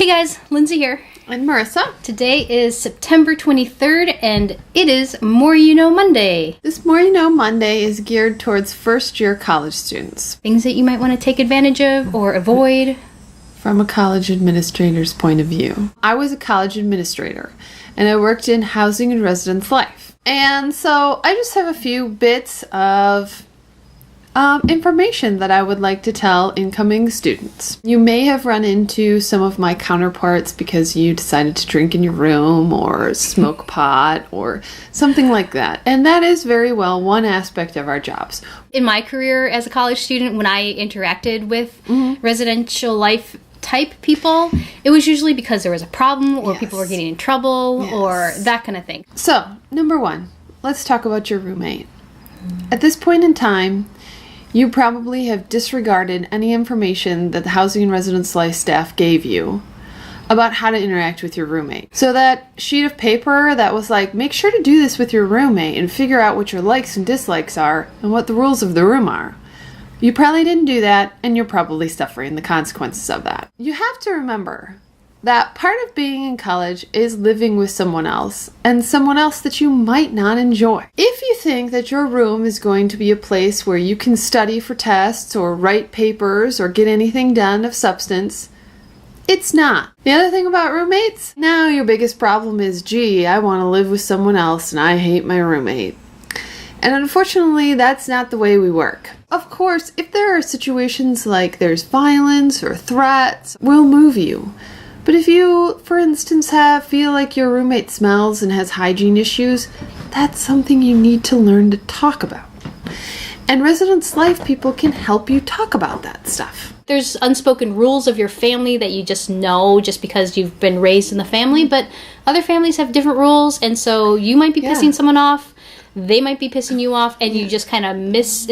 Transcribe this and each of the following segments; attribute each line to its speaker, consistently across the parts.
Speaker 1: Hey guys, Lindsay here.
Speaker 2: And Marissa.
Speaker 1: Today is September 23rd and it is More You Know Monday.
Speaker 2: This More You Know Monday is geared towards first-year college students.
Speaker 1: Things that you might want to take advantage of or avoid.
Speaker 2: From a college administrator's point of view. I was a college administrator and I worked in housing and residence life. And so I just have a few bits of information that I would like to tell incoming students. You may have run into some of my counterparts because you decided to drink in your room or smoke pot or something like that. And that is very well one aspect of our jobs.
Speaker 1: In my career as a college student, when I interacted with residential life type people, it was usually because there was a problem or people were getting in trouble or that kind of thing.
Speaker 2: So, number one, let's talk about your roommate. At this point in time, you probably have disregarded any information that the Housing and Residence Life staff gave you about how to interact with your roommate. So that sheet of paper that was like, make sure to do this with your roommate and figure out what your likes and dislikes are and what the rules of the room are. You probably didn't do that, and you're probably suffering the consequences of that. You have to remember that part of being in college is living with someone else, and someone else that you might not enjoy. If you think that your room is going to be a place where you can study for tests or write papers or get anything done of substance, it's not. The other thing about roommates, now your biggest problem is, gee, I want to live with someone else and I hate my roommate. And unfortunately, that's not the way we work. Of course, if there are situations like there's violence or threats, we'll move you. But if you, for instance, feel like your roommate smells and has hygiene issues, that's something you need to learn to talk about. And residence life people can help you talk about that stuff.
Speaker 1: There's unspoken rules of your family that you just know just because you've been raised in the family, but other families have different rules, and so you might be pissing someone off, they might be pissing you off, and you just kind of miss.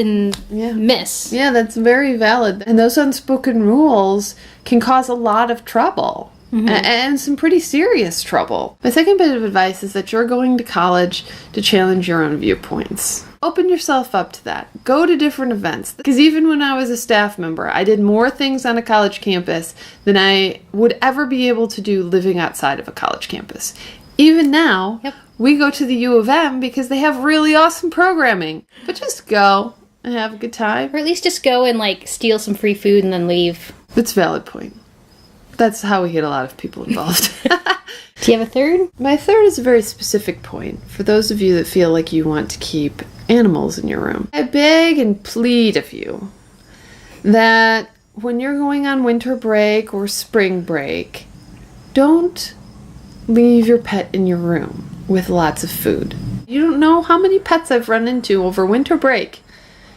Speaker 1: Yeah,
Speaker 2: that's very valid. And those unspoken rules can cause a lot of trouble. And some pretty serious trouble. My second bit of advice is that you're going to college to challenge your own viewpoints. Open yourself up to that. Go to different events. Because even when I was a staff member, I did more things on a college campus than I would ever be able to do living outside of a college campus. Even now, we go to the U of M because they have really awesome programming. But just go and have a good time.
Speaker 1: Or at least just go and steal some free food and then leave.
Speaker 2: That's a valid point. That's how we get a lot of people involved.
Speaker 1: Do you have a third?
Speaker 2: My third is a very specific point for those of you that feel like you want to keep animals in your room. I beg and plead of you that when you're going on winter break or spring break, don't leave your pet in your room with lots of food. You don't know how many pets I've run into over winter break,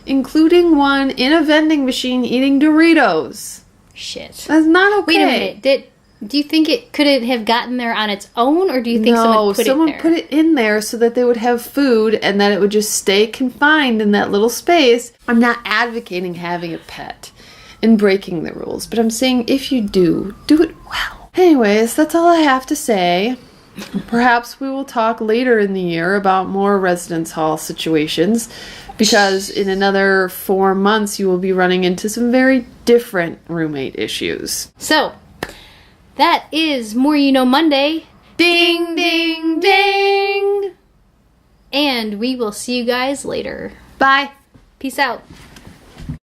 Speaker 2: including one in a vending machine eating Doritos.
Speaker 1: Shit.
Speaker 2: That's not okay.
Speaker 1: Wait a minute. Do you think could it have gotten there on its own, or do you think someone put it there?
Speaker 2: No, someone put it in there so that they would have food and that it would just stay confined in that little space. I'm not advocating having a pet and breaking the rules, but I'm saying if you do it well. Anyways, that's all I have to say. Perhaps we will talk later in the year about more residence hall situations, because in another 4 months you will be running into some very different roommate issues.
Speaker 1: So, that is More You Know Monday.
Speaker 2: Ding, ding, ding!
Speaker 1: And we will see you guys later.
Speaker 2: Bye.
Speaker 1: Peace out.